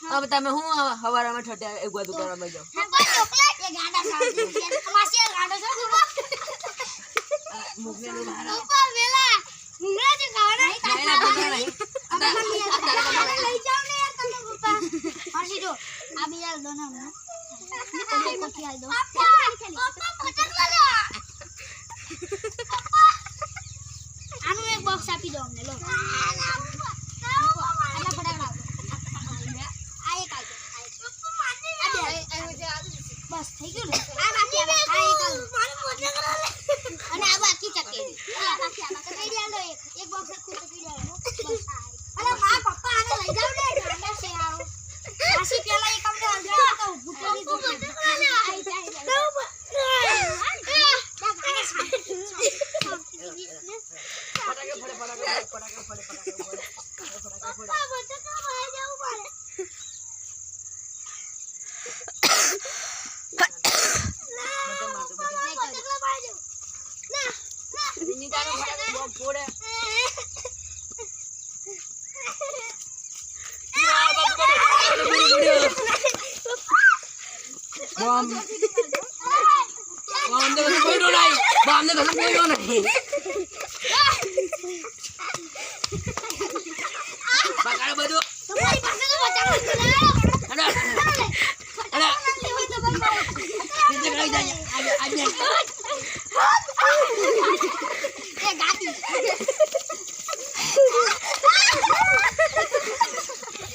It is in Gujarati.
अब તમે હું હવારામાં ઠટ્યા એક બધું કરવા મજો મુકને નો બહાર ઉપર વેલા મુંગરા જે ગાવાના નહીં લઈ જાવ ને યાર તમે પપ્પા માસી જો આ બિયાર દો ને મને તમે કોઠી આલ દો પપ્પા પટક લો આનું એક બોક્સ આપી દો અમને લો આલા પડા આ એક આલ પપ્પા માની બસ થઈ ગયું ને આ બાકી આ એક આલ મારું મોઢે કરો અને આ બાકી ચકેલી આ બાકી આ કરી દે લો એક બોક્સ આખું ચકી દે બસ અરે માં પપ્પા આને લઈ જાવ ને ગાંડા છે આવો આસી પેલા એક અમને અંજાર તો ભૂતેલી દો આઈ જાય બધું